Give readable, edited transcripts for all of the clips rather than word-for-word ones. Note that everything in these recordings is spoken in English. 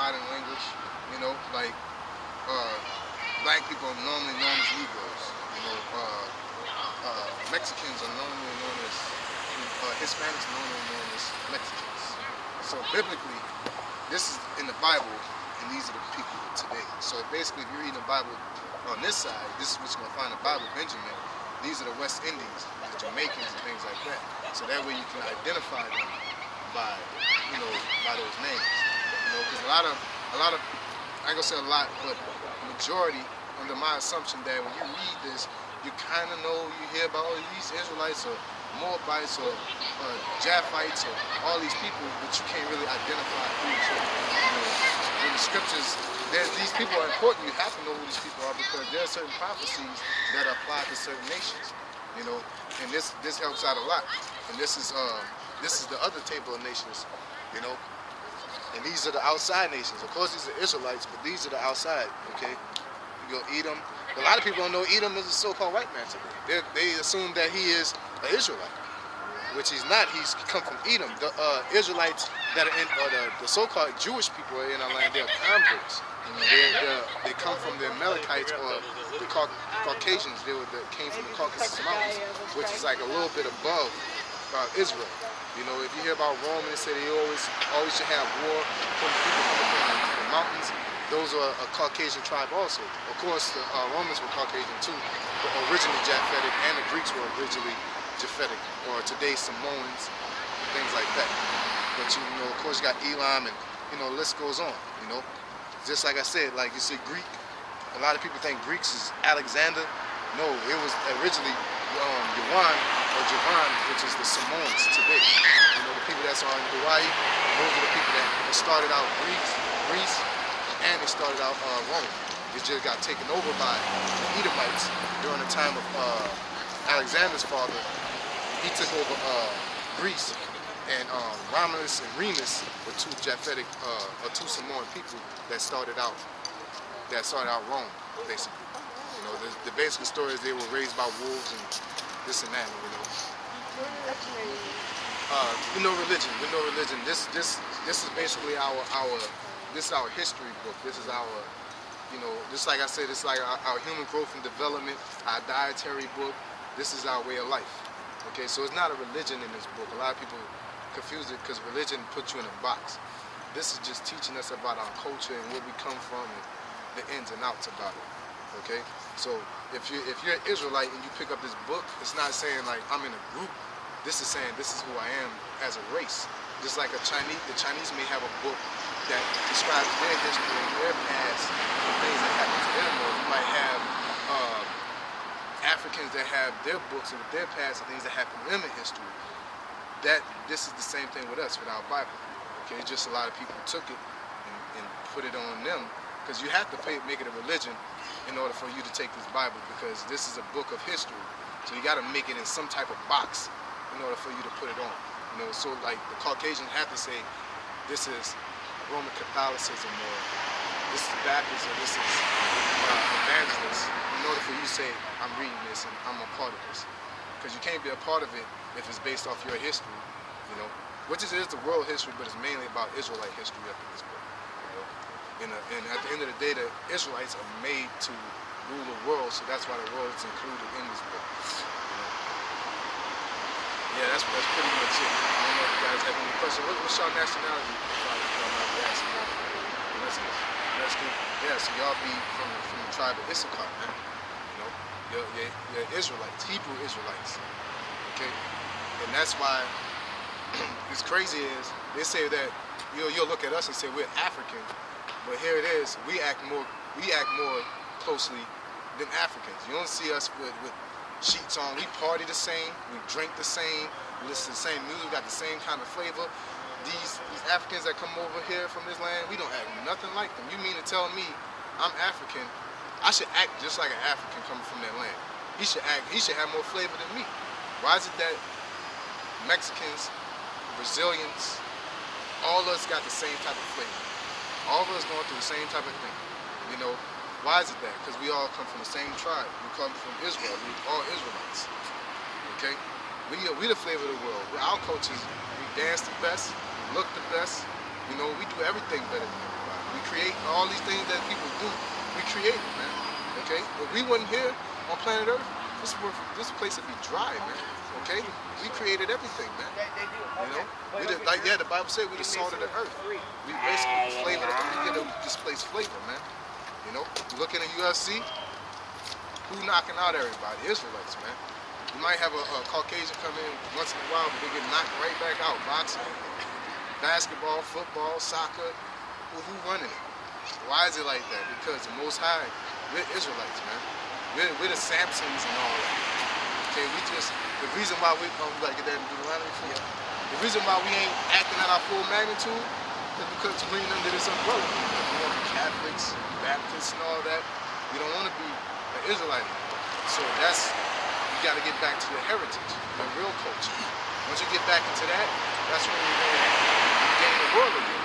modern language. You know, like uh, black people are normally known as Negroes. You know, Mexicans are normally known as Hispanics are normally known as Mexicans. So biblically, this is in the Bible, and these are the people today. So basically, if you're reading the Bible on this side, this is what you're gonna find in the Bible, Benjamin. These are the West Indies, the Jamaicans, and things like that. So that way you can identify them by, by those names. You know, because a lot of, I ain't gonna say a lot, but majority, under my assumption, that when you read this, you kind of know, you hear about all these Israelites or Moabites or Japhites or all these people, but you can't really identify who each other. You know, in the scriptures, these people are important. You have to know who these people are because there are certain prophecies that apply to certain nations. You know, and this helps out a lot. And this is the other table of nations. You know, and these are the outside nations. Of course, these are Israelites, but these are the outside. Okay, you go Edom. A lot of people don't know Edom is a so-called white man today. They assume that he is an Israelite, which he's not. He's come from Edom. The Israelites that are in, or the so-called Jewish people are in our land, they're converts. They come from the Amalekites or the Caucasians. They came from the Caucasus Mountains, which is like a little bit above Israel. You know, if you hear about Rome, they say they always should have war from the people coming from the mountains. Those are a Caucasian tribe also. Of course, the Romans were Caucasian too, but originally Japhetic, and the Greeks were originally Japhetic, or today Samoans, and things like that. But you know, of course, you got Elam, and the list goes on. You know, just like I said, like you see Greek. A lot of people think Greeks is Alexander. No, it was originally Javan, which is the Samoans today. You know, the people that's on Hawaii, those are the people that started out Greece, and they started out Rome. It just got taken over by the Edomites during the time of Alexander's father. He took over Greece, and Romulus and Remus were two Japhetic, or two Samoan people that started out Rome, basically. You know, the basic story is they were raised by wolves and this and that. You know. With no religion. This is basically our history book. This is our, just like I said, it's like our human growth and development, our dietary book. This is our way of life. Okay, so it's not a religion in this book. A lot of people confuse it because religion puts you in a box. This is just teaching us about our culture and where we come from and the ins and outs about it. Okay, so if you're an Israelite and you pick up this book, it's not saying like I'm in a group. This is saying this is who I am as a race. Just like the Chinese may have a book that describes their history and their past, and things that happen to them. Or you might have Africans that have their books and their past and things that happen to them in history. This is the same thing with us, with our Bible. Okay, just a lot of people took it and put it on them, because you have to make it a religion in order for you to take this Bible, because this is a book of history. So you got to make it in some type of box in order for you to put it on. You know, so like the Caucasians have to say, this is Roman Catholicism, or this is Baptist, or this is evangelist, in order for you to say, I'm reading this and I'm a part of this. Because you can't be a part of it if it's based off your history, which is the world history, but it's mainly about Israelite history up in this book. And at the end of the day, the Israelites are made to rule the world, so that's why the world is included in this book. Yeah, that's pretty much it. I don't know if you guys have any questions. What's your nationality? Yeah, so y'all be from the tribe of Issachar, man. You're Israelites, Hebrew Israelites. Okay? And that's why it's crazy is they say that you'll look at us and say we're African, but here it is, we act more closely than Africans. You don't see us with sheets on. We party the same, we drink the same, we listen to the same music, got the same kind of flavor. These Africans that come over here from this land, we don't act nothing like them. You mean to tell me I'm African, I should act just like an African coming from that land? He should have more flavor than me. Why is it that Mexicans, Brazilians, all of us got the same type of flavor? All of us going through the same type of thing. Why is it that? Because we all come from the same tribe. We come from Israel. We all Israelites. Okay? We the flavor of the world. Our cultures, we dance the best, we look the best. We do everything better than everybody. We create all these things that people do. We created, man. Okay? If we wasn't here on planet Earth, this place would be dry, man. Okay? We created everything, man. You know? The Bible said we the salt of the earth. We basically flavor, we get this place flavor, man. You know? Looking at UFC, who knocking out everybody? Israelites, man. You might have a Caucasian come in once in a while, but they get knocked right back out. Boxing, basketball, football, soccer. Who running it? Why is it like that? Because the Most High, we're Israelites, man. We're the Samsons and all that. Okay, the reason why we like get that in Deuteronomy 4. The reason why we ain't acting at our full magnitude is because we're under this umbrella. We want to be Catholics, Baptists, and all that. We don't want to be an Israelite. So you got to get back to the heritage, the real culture. Once you get back into that, that's when you're going to gain the world again.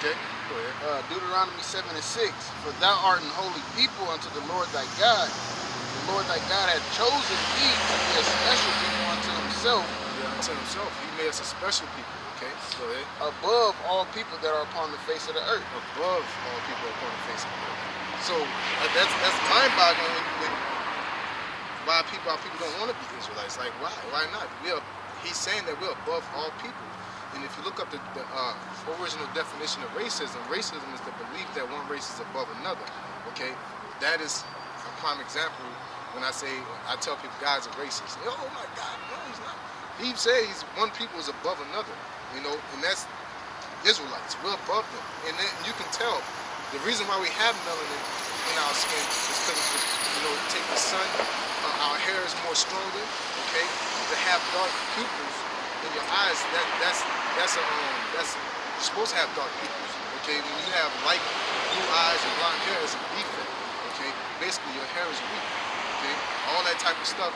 Okay? Go ahead. Deuteronomy 7:6. For thou art an holy people unto the Lord thy God. The Lord thy God hath chosen thee to be a special people unto himself. Yeah, unto himself. He made us a special people. Okay? Go ahead. Above all people that are upon the face of the earth. Above all people upon the face of the earth. So that's mind-boggling when why people don't want to be Israelites. Like, why? Why not? He's saying that we're above all people. And if you look up the original definition of racism is the belief that one race is above another. Okay? That is a prime example when I tell people God's a racist. Oh my God, no, he's not. He says one people is above another. You know, and that's Israelites. We're above them. And then you can tell the reason why we have melanin in our skin is because, take the sun, our hair is more stronger, okay? To have dark pupils in your eyes, you're supposed to have dark pupils, okay? When you have light blue eyes and blonde hair, it's a defect, okay? Basically, your hair is weak, okay? All that type of stuff,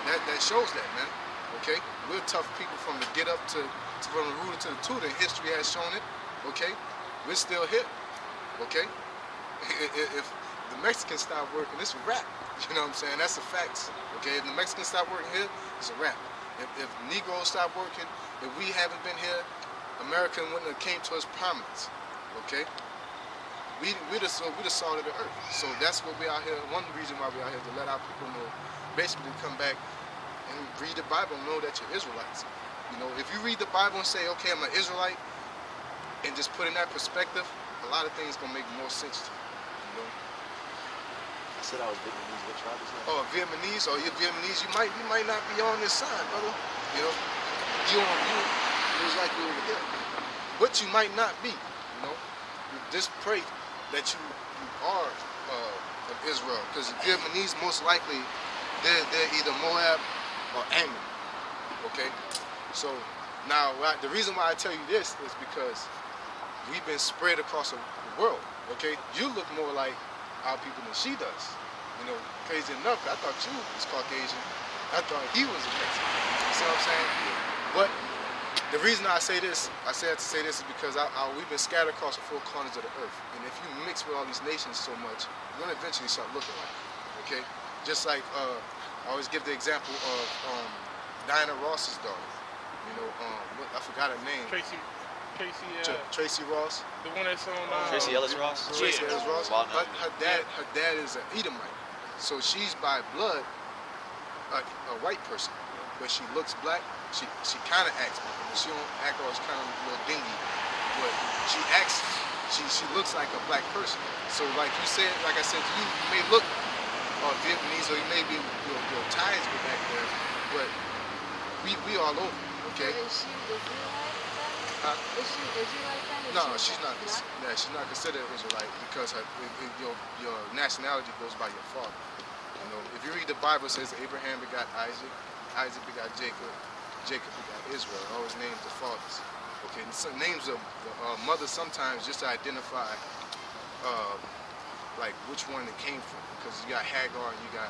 that shows that, man, okay? We're tough people from the get up from the rooter to the tutor. History has shown it, okay? We're still here, okay? If the Mexicans stop working, it's a wrap. You know what I'm saying? That's the facts, okay? If the Mexicans stop working here, it's a wrap. If Negroes stop working, if we haven't been here, America wouldn't have came to its prominence, okay? We're the salt of the earth. So that's what we're out here. One reason why we're out here, to let our people know, basically come back and read the Bible and know that you're Israelites. You know, if you read the Bible and say, okay, I'm an Israelite, and just put in that perspective, a lot of things gonna make more sense to you. You know. I said I was Vietnamese. What tribe is that? Oh, Vietnamese. Oh, you're Vietnamese. You might not be on this side, brother. You know, you was like you over here, but you might not be. You know, just pray that you are of Israel, because Vietnamese most likely they're either Moab or Ammon. Okay, so now the reason why I tell you this is because we've been spread across the world. Okay, you look more like our people than she does. You know, crazy enough, I thought you was Caucasian. I thought he was a Mexican. You see what I'm saying? But the reason I say this, is because we've been scattered across the four corners of the earth. And if you mix with all these nations so much, you're gonna eventually start looking like it. Okay? Just like I always give the example of Diana Ross's daughter. You know, I forgot her name. Tracy Ross. The one that's on Tracy Ellis Ross? Tracy Ellis Ross. Wow. Her dad is an Edomite. So she's by blood a white person. But she looks black. She kind of acts black. She don't act all kind of a little dingy. But she looks like a black person. So like I said to you, you may look Vietnamese, or you may be your ties go back there, but we all over, okay? Is she Israelite? Is she Israelite then? No, she's not. Yeah, she's not considered Israelite because your nationality goes by your father. You know, if you read the Bible, it says Abraham begot Isaac, Isaac begot Jacob, Jacob begot Israel. All his names are fathers. Okay, and some names of mothers sometimes just to identify like which one it came from, because you got Hagar and you got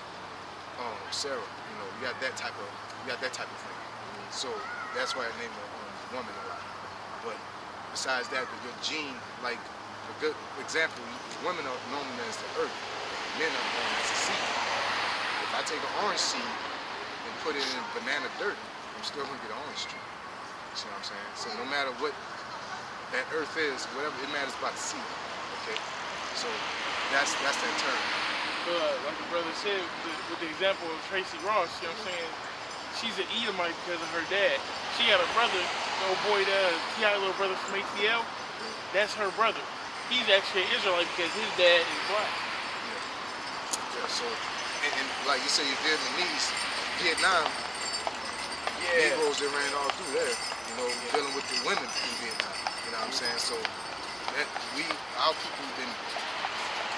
Sarah. You know, you got that type of thing. So that's why I named a woman a lot. But besides that, the good gene, like a good example, women are known as the earth, men are known as the seed. If I take an orange seed and put it in banana dirt, I'm still gonna get an orange tree. You see what I'm saying? So no matter what that earth is, whatever, it matters about the seed. Okay, so that's that term. Like the brother said, with the example of Tracy Ross, you know what I'm saying? She's an Edomite because of her dad. She had a brother, the old boy that he had a little brother from ATL. That's her brother. He's actually an Israelite because his dad is black. Yeah, so, and like you say, you're Vietnamese, Vietnam, Negroes that ran all through there, you know, dealing with the women in Vietnam, you know what I'm saying? So, that our people been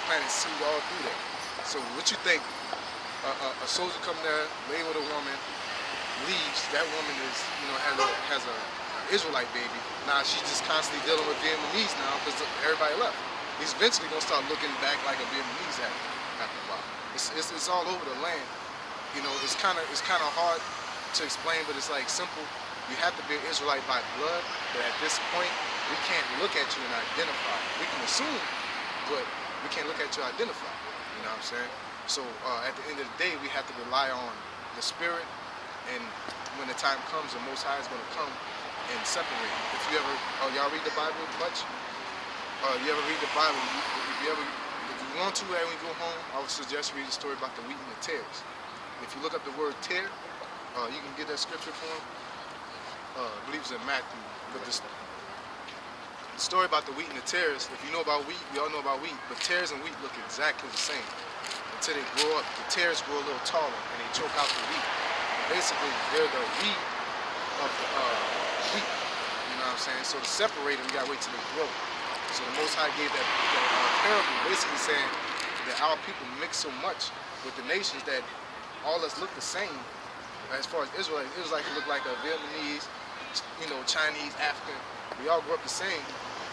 planting seed all through there. So what you think, a soldier come there, lay with a woman, leaves, that woman is, you know, has a Israelite baby. Now she's just constantly dealing with Vietnamese now because everybody left. He's eventually gonna start looking back like a Vietnamese after a while. It's all over the land. You know, it's kind of hard to explain, but it's like simple. You have to be an Israelite by blood, but at this point, we can't look at you and identify. We can assume, but we can't look at you and identify. You know what I'm saying? So at the end of the day, we have to rely on the Spirit, and when the time comes, the Most High is going to come and separate. If you ever, y'all read the Bible much? You ever read the Bible? If you want to, when you go home, I would suggest read the story about the wheat and the tares. If you look up the word tear, you can get that scripture for him. I believe it's in Matthew. But the story about the wheat and the tares, if you know about wheat, we all know about wheat, but tares and wheat look exactly the same. Until they grow up, the tares grow a little taller and they choke out the wheat. And basically, they're the wheat of the wheat. You know what I'm saying? So to separate them, you gotta wait till they grow. So the Most High gave that parable, basically saying that our people mix so much with the nations that all us look the same. As far as Israelites look like a Vietnamese, you know, Chinese, African. We all grew up the same.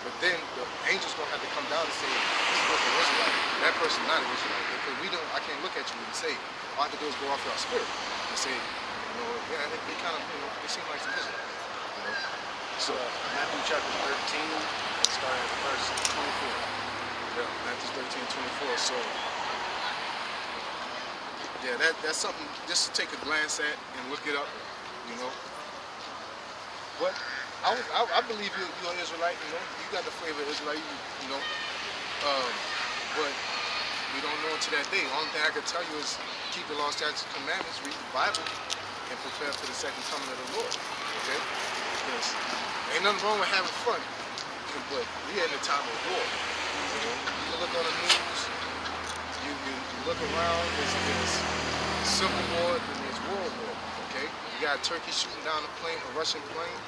But then the angels gonna have to come down and say, this person's an Israelite. That person's not an Israelite. Because I can't look at you and say, all I have to do is go off your spirit and say, you know, yeah, they kind of, you know, they seem like some Israelites. You know? So Matthew chapter 13, starting at verse 24. Yeah, Matthew 13:24. So yeah, that's something just to take a glance at and look it up, you know. But I believe you're an Israelite, you know. You got the flavor of Israelite, you know. But we don't know until that day. The only thing I can tell you is keep the law, statutes, and commandments, read the Bible, and prepare for the second coming of the Lord. Okay? Because ain't nothing wrong with having fun, but we're in a time of war. You know? You look on the news, you look around, there's civil war, and there's world war. Okay? You got Turkey shooting down a Russian plane.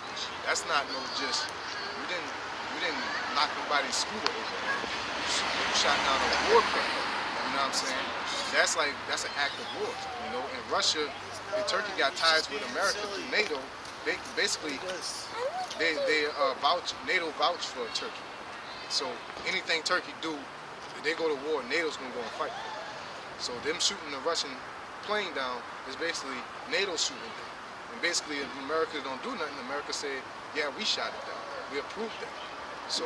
That's not no just. We didn't knock nobody's scooter over, man. You shot down a war plane. You know what I'm saying? That's an act of war. You know, and Russia and Turkey got ties with America through NATO. Basically, NATO vouch for Turkey. So anything Turkey do, if they go to war, NATO's gonna go and fight. So them shooting the Russian plane down is basically NATO shooting them. And basically, if America don't do nothing, America said, yeah, we shot it down. We approved that. So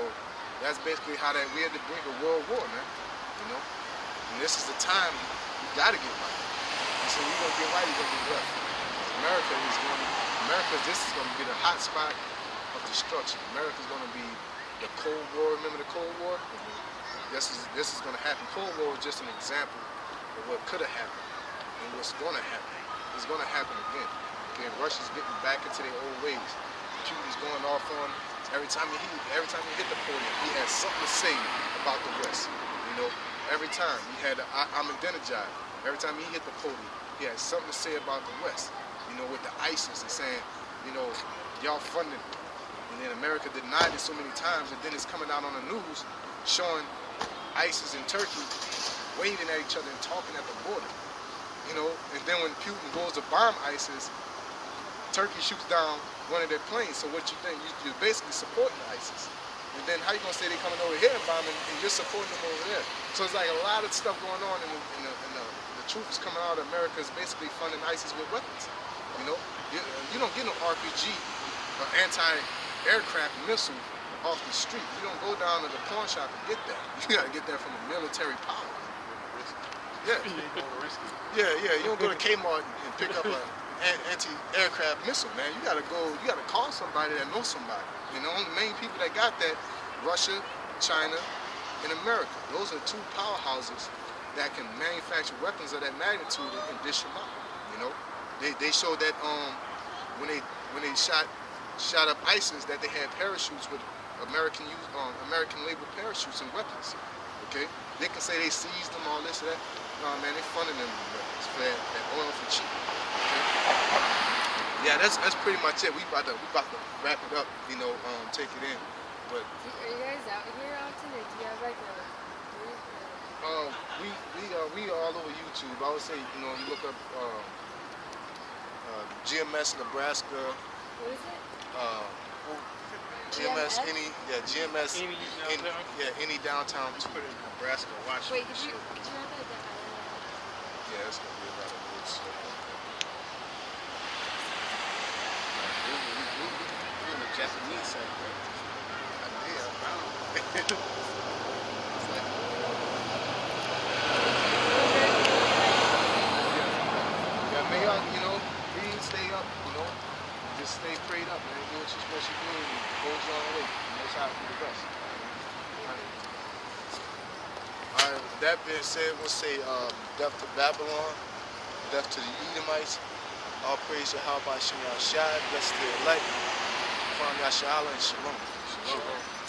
that's basically how that we had to bring a world war, man. You know? And this is the time we gotta get right. And so we're gonna get right, we're gonna get left. This is gonna be the hot spot of destruction. America's gonna be the Cold War. Remember the Cold War? This is gonna happen. Cold War is just an example of what could have happened and what's gonna happen. It's gonna happen again. Okay, Russia's getting back into their old ways. Putin's going off on every time he hit the podium, he has something to say about the West. You know, every time he had I'm Ahmadinejad. Every time he hit the podium, he had something to say about the West. You know, with the ISIS and saying, you know, y'all funding it. And then America denied it so many times, and then it's coming out on the news showing ISIS and Turkey waving at each other and talking at the border. You know, and then when Putin goes to bomb ISIS, Turkey shoots down one of their planes. So what you think? You're basically supporting ISIS. And then how you gonna say they're coming over here and bombing and you're supporting them over there? So it's like a lot of stuff going on, and the truth is coming out of America is basically funding ISIS with weapons. You know, you don't get no RPG or anti-aircraft missile off the street. You don't go down to the pawn shop and get that. You gotta get that from the military power. Yeah. Yeah. You don't go to Kmart and pick up an anti-aircraft missile, man. You gotta call somebody that knows somebody. You know, the main people that got that, Russia, China, in America. Those are two powerhouses that can manufacture weapons of that magnitude and dish them out. You know, they showed that when they shot up ISIS that they had parachutes with American labeled parachutes and weapons. Okay, they can say they seized them, all this and that. No man, they funding them weapons for that oil for cheap. Okay? Yeah, that's pretty much it. We about to wrap it up. You know, take it in. But Are you guys out here often, or do you have like a group? we are all over YouTube. I would say, you know, you look up GMS Nebraska. What is it? GMS GMS Any any downtown. Just put it in Nebraska. Watch Wait, it. could you have that down? Yeah, it's gonna be a lot of woods. So. We're in the Japanese side, bro. Yeah, may y'all, you know, read, stay up, you know, just stay prayed up, man. Do what you're supposed to do and go your own way. That's how to do the best. Alright, with that being said, we'll say death to Babylon, death to the Edomites, all praise Yahweh Shem Yahshai, blessed to the elect, Kwam Yashala, and Shalom. Shalom.